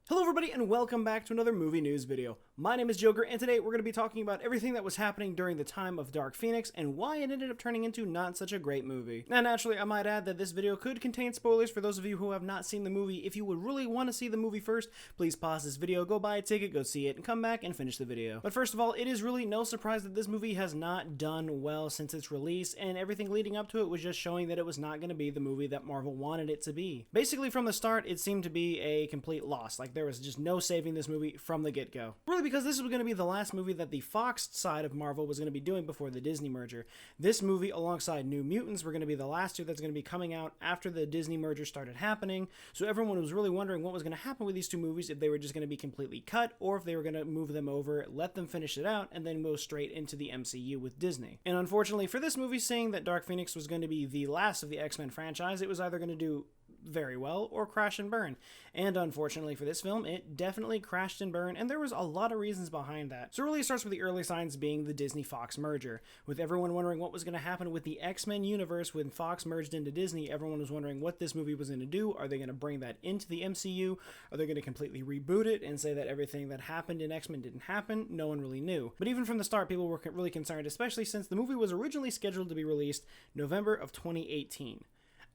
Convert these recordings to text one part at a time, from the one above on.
Hello everybody and welcome back to another movie news video. My name is Joker and today we're going to be talking about everything that was happening during the time of Dark Phoenix and why it ended up turning into not such a great movie. Now naturally I might add that this video could contain spoilers for those of you who have not seen the movie. If you would really want to see the movie first, please pause this video, go buy a ticket, go see it, and come back and finish the video. But first of all, it is really no surprise that this movie has not done well since its release, and everything leading up to it was just showing that it was not going to be the movie that Marvel wanted it to be. Basically from the start it seemed to be a complete loss. There was just no saving this movie from the get-go. Really because this was going to be the last movie that the Fox side of Marvel was going to be doing before the Disney merger. This movie alongside New Mutants were going to be the last two that's going to be coming out after the Disney merger started happening, so everyone was really wondering what was going to happen with these two movies, if they were just going to be completely cut or if they were going to move them over, let them finish it out, and then go straight into the MCU with Disney. And unfortunately for this movie, seeing that Dark Phoenix was going to be the last of the X-Men franchise, it was either going to do very well or crash and burn. And unfortunately for this film, it definitely crashed and burned, and there was a lot of reasons behind that. So it really starts with the early signs being the Disney-Fox merger. With everyone wondering what was going to happen with the X-Men universe when Fox merged into Disney, everyone was wondering what this movie was going to do. Are they going to bring that into the MCU? Are they going to completely reboot it and say that everything that happened in X-Men didn't happen? No one really knew. But even from the start, people were really concerned, especially since the movie was originally scheduled to be released November of 2018.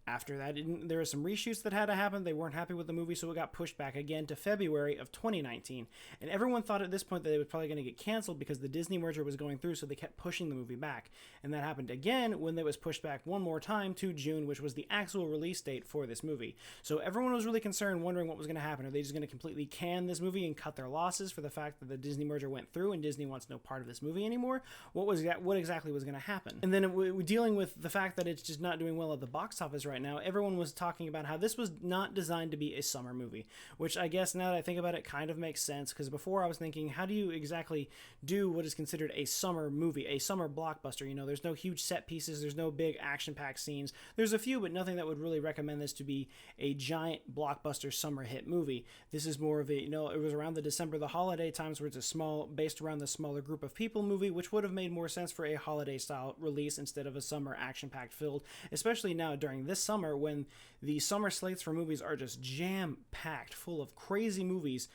After that, there were some reshoots that had to happen. They weren't happy with the movie, so it got pushed back again to February of 2019. And everyone thought at this point that it was probably going to get canceled because the Disney merger was going through, so they kept pushing the movie back. And that happened again when it was pushed back one more time to June, which was the actual release date for this movie. So everyone was really concerned, wondering what was going to happen. Are they just going to completely can this movie and cut their losses for the fact that the Disney merger went through and Disney wants no part of this movie anymore? What exactly was going to happen? And then dealing with the fact that it's just not doing well at the box office right now, everyone was talking about how this was not designed to be a summer movie, which I guess now that I think about it kind of makes sense, because before I was thinking, how do you exactly do what is considered a summer movie, a summer blockbuster? You know, there's no huge set pieces, there's no big action-packed scenes, there's a few, but nothing that would really recommend this to be a giant blockbuster summer hit movie. This is more of a, it was around the December, the holiday times, where it's a based around the smaller group of people movie, which would have made more sense for a holiday style release instead of a summer action-packed filled, especially now during this summer when the summer slates for movies are just jam-packed full of crazy movies.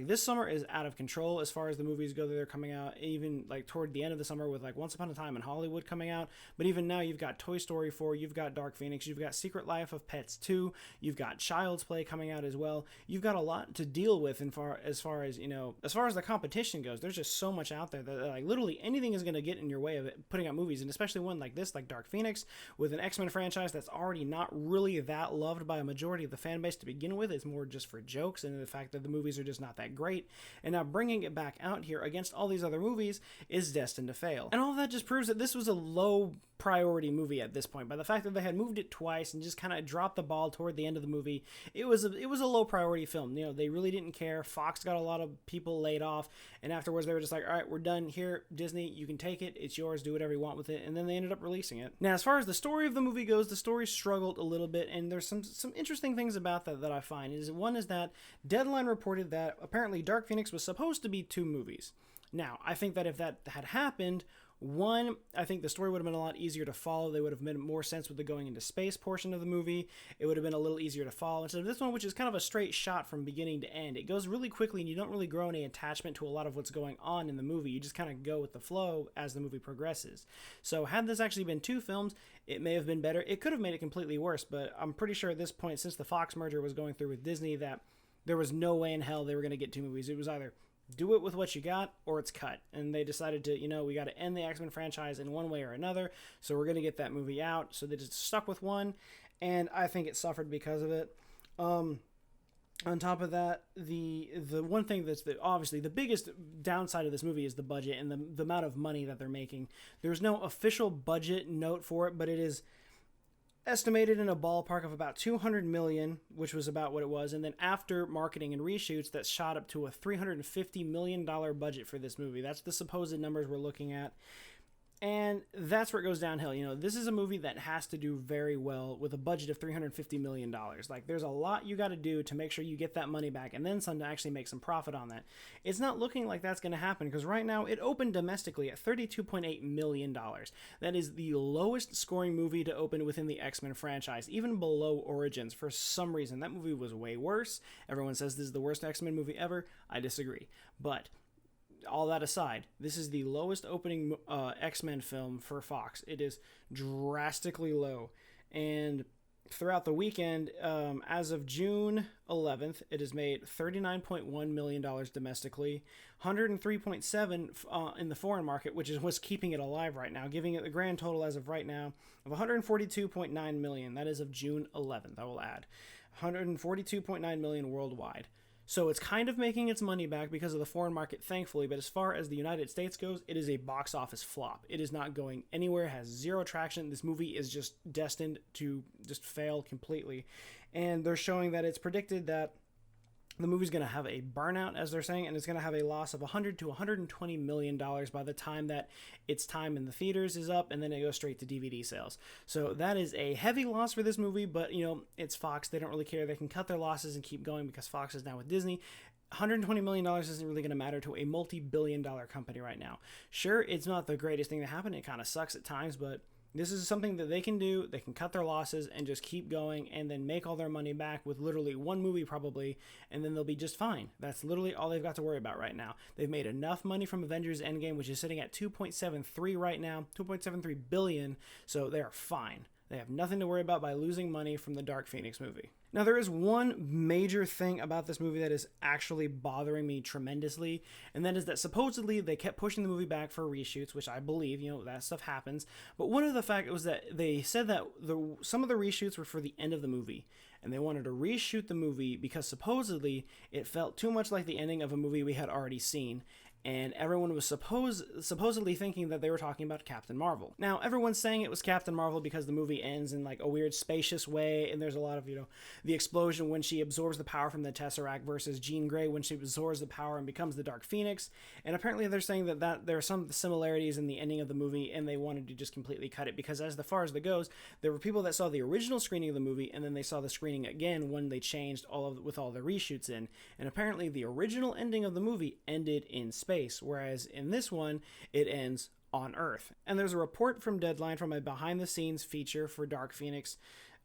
This summer is out of control as far as the movies go that are coming out, even toward the end of the summer with Once Upon a Time in Hollywood coming out. But even now you've got Toy Story 4, you've got Dark Phoenix, you've got Secret Life of Pets 2, you've got Child's Play coming out as well. You've got a lot to deal with as far as the competition goes. There's just so much out there that literally anything is going to get in your way of it, putting out movies, and especially one like this, like Dark Phoenix, with an X-Men franchise that's already not really that loved by a majority of the fan base to begin with. It's more just for jokes and the fact that the movies are just not that great, and now bringing it back out here against all these other movies is destined to fail. And all of that just proves that this was a low priority movie at this point. By the fact that they had moved it twice and just kind of dropped the ball toward the end of the movie, it was a low priority film. They really didn't care. Fox got a lot of people laid off, and afterwards they were just like, all right, we're done here, Disney, you can take it, it's yours, do whatever you want with it. And then they ended up releasing it. Now, as far as the story of the movie goes, the story struggled a little bit, and there's some interesting things about that I find. One is that Deadline reported that apparently Dark Phoenix was supposed to be 2 movies. Now, I think that if that had happened, one, I think the story would have been a lot easier to follow. They would have made more sense with the going into space portion of the movie. It would have been a little easier to follow instead of this one, which is kind of a straight shot from beginning to end. It goes really quickly, and you don't really grow any attachment to a lot of what's going on in the movie. You just kind of go with the flow as the movie progresses. So had this actually been 2 films, it may have been better. It could have made it completely worse, but I'm pretty sure at this point, since the Fox merger was going through with Disney, that there was no way in hell they were going to get 2 movies. It was either do it with what you got or it's cut. And they decided to, we got to end the X-Men franchise in one way or another, so we're going to get that movie out. So they just stuck with one, and I think it suffered because of it. On top of that, the one thing that's obviously the biggest downside of this movie is the budget and the amount of money that they're making. There's no official budget note for it, but it is estimated in a ballpark of about $200 million, which was about what it was, and then after marketing and reshoots, that shot up to a $350 million budget for this movie. That's the supposed numbers we're looking at. And that's where it goes downhill. You know, this is a movie that has to do very well with a budget of $350 million. Like, there's a lot you got to do to make sure you get that money back and then some to actually make some profit on that. It's not looking like that's going to happen because right now it opened domestically at $32.8 million. That is the lowest scoring movie to open within the X-Men franchise, even below Origins. For some reason, that movie was way worse. Everyone says this is the worst X-Men movie ever. I disagree. But all that aside, this is the lowest opening X-Men film for Fox. It is drastically low. And throughout the weekend, as of June 11th, it has made $39.1 million domestically, $103.7 in the foreign market, which is what's keeping it alive right now, giving it the grand total as of right now of $142.9 million. That is of June 11th, I will add. $142.9 million worldwide. So it's kind of making its money back because of the foreign market, thankfully, but as far as the United States goes, it is a box office flop. It is not going anywhere, has zero traction. This movie is just destined to just fail completely. And they're showing that it's predicted that the movie's going to have a burnout, as they're saying, and it's going to have a loss of $100 to $120 million by the time that its time in the theaters is up, and then it goes straight to DVD sales. So that is a heavy loss for this movie, but, you know, it's Fox. They don't really care. They can cut their losses and keep going because Fox is now with Disney. $120 million isn't really going to matter to a multi-billion-dollar company right now. Sure, it's not the greatest thing to happen. It kind of sucks at times, but this is something that they can do. They can cut their losses and just keep going and then make all their money back with literally one movie probably, and then they'll be just fine. That's literally all they've got to worry about right now. They've made enough money from Avengers Endgame, which is sitting at 2.73 right now, 2.73 billion, so they are fine. They have nothing to worry about by losing money from the Dark Phoenix movie. Now, there is one major thing about this movie that is actually bothering me tremendously, and that is that supposedly they kept pushing the movie back for reshoots, which I believe, you know, that stuff happens. But one of the facts was that they said that some of the reshoots were for the end of the movie, and they wanted to reshoot the movie because supposedly it felt too much like the ending of a movie we had already seen. And everyone was supposedly thinking that they were talking about Captain Marvel. Now, everyone's saying it was Captain Marvel because the movie ends in like a weird spacious way, and there's a lot of, you know, the explosion when she absorbs the power from the Tesseract versus Jean Grey when she absorbs the power and becomes the Dark Phoenix. And apparently they're saying that there are some similarities in the ending of the movie, and they wanted to just completely cut it because as far as that goes, there were people that saw the original screening of the movie, and then they saw the screening again when they changed with all the reshoots in. And apparently the original ending of the movie ended in space, whereas in this one it ends on Earth. And there's a report from Deadline from a behind-the-scenes feature for Dark Phoenix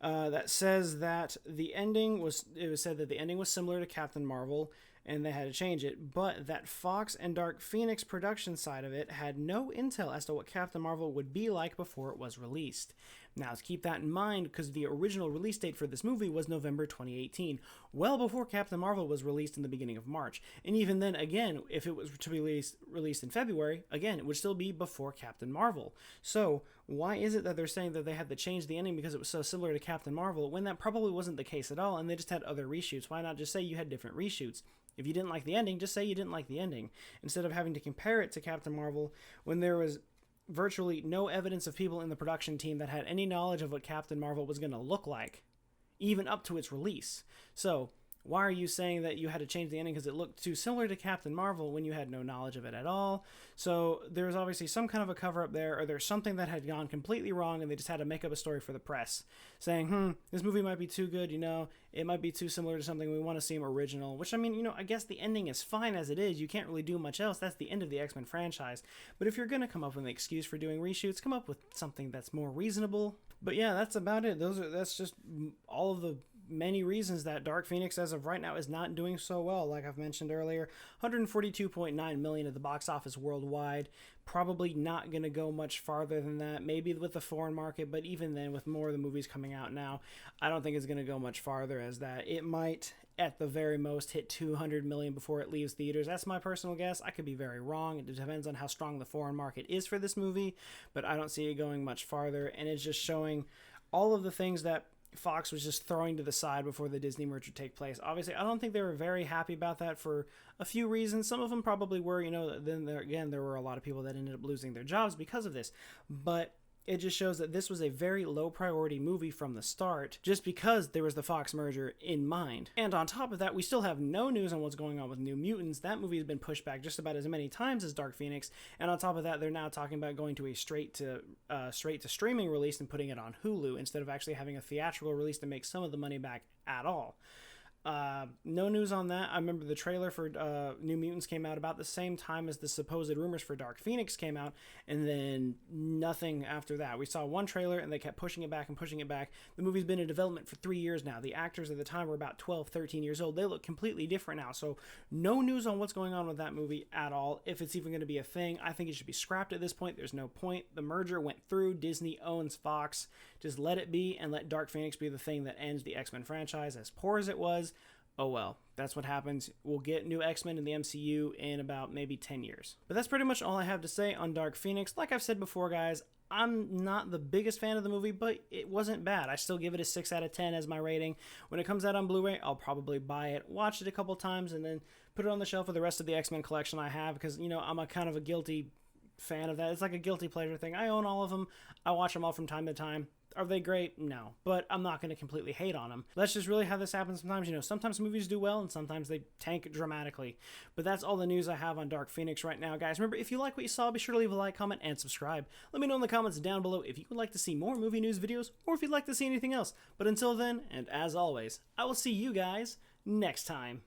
that says that it was said that the ending was similar to Captain Marvel and they had to change it, but that Fox and Dark Phoenix production side of it had no intel as to what Captain Marvel would be like before it was released. Now, let's keep that in mind because the original release date for this movie was November 2018, well before Captain Marvel was released in the beginning of March. And even then, again, if it was to be released in February, again, it would still be before Captain Marvel. So why is it that they're saying that they had to change the ending because it was so similar to Captain Marvel when that probably wasn't the case at all and they just had other reshoots? Why not just say you had different reshoots? If you didn't like the ending, just say you didn't like the ending, instead of having to compare it to Captain Marvel when there was virtually no evidence of people in the production team that had any knowledge of what Captain Marvel was going to look like, even up to its release. So why are you saying that you had to change the ending because it looked too similar to Captain Marvel when you had no knowledge of it at all? So there's obviously some kind of a cover-up there, or there's something that had gone completely wrong and they just had to make up a story for the press, saying, this movie might be too good, you know, it might be too similar to something we want to seem original, which, I mean, you know, I guess the ending is fine as it is. You can't really do much else. That's the end of the X-Men franchise. But if you're going to come up with an excuse for doing reshoots, come up with something that's more reasonable. But yeah, that's about it. That's just all of the many reasons that Dark Phoenix as of right now is not doing so well. Like I've mentioned earlier, $142.9 million at the box office worldwide. Probably not going to go much farther than that, maybe with the foreign market, but even then with more of the movies coming out now, I don't think it's going to go much farther as that. It might at the very most hit $200 million before it leaves theaters. That's my personal guess. I could be very wrong. It depends on how strong the foreign market is for this movie, but I don't see it going much farther, and it's just showing all of the things that Fox was just throwing to the side before the Disney merger take place. Obviously, I don't think they were very happy about that for a few reasons. Some of them probably were, you know, then there were a lot of people that ended up losing their jobs because of this. But It just shows that this was a very low priority movie from the start, just because there was the Fox merger in mind. And on top of that, we still have no news on what's going on with New Mutants. That movie has been pushed back just about as many times as Dark Phoenix, and on top of that, they're now talking about going to a straight to streaming release and putting it on Hulu instead of actually having a theatrical release to make some of the money back at all. No news on that. I remember the trailer for New Mutants came out about the same time as the supposed rumors for Dark Phoenix came out, and then nothing after that. We saw one trailer and they kept pushing it back and pushing it back. The movie's been in development for 3 years now. The actors at the time were about 12, 13 years old. They look completely different now, so no news on what's going on with that movie at all. If it's even going to be a thing, I think it should be scrapped at this point. There's no point. The merger went through. Disney owns Fox. Just let it be and let Dark Phoenix be the thing that ends the X-Men franchise. As poor as it was, oh well, that's what happens. We'll get new X-Men in the MCU in about maybe 10 years. But that's pretty much all I have to say on Dark Phoenix. Like I've said before, guys, I'm not the biggest fan of the movie, but it wasn't bad. I still give it a 6 out of 10 as my rating. When it comes out on Blu-ray, I'll probably buy it, watch it a couple times, and then put it on the shelf with the rest of the X-Men collection I have, because, you know, I'm a kind of a guilty fan of that. It's like a guilty pleasure thing. I own all of them. I watch them all from time to time. Are they great? No. But I'm not going to completely hate on them. That's just really how this happens sometimes. You know, sometimes movies do well and sometimes they tank dramatically. But that's all the news I have on Dark Phoenix right now, guys. Remember, if you like what you saw, be sure to leave a like, comment, and subscribe. Let me know in the comments down below if you would like to see more movie news videos or if you'd like to see anything else. But until then, and as always, I will see you guys next time.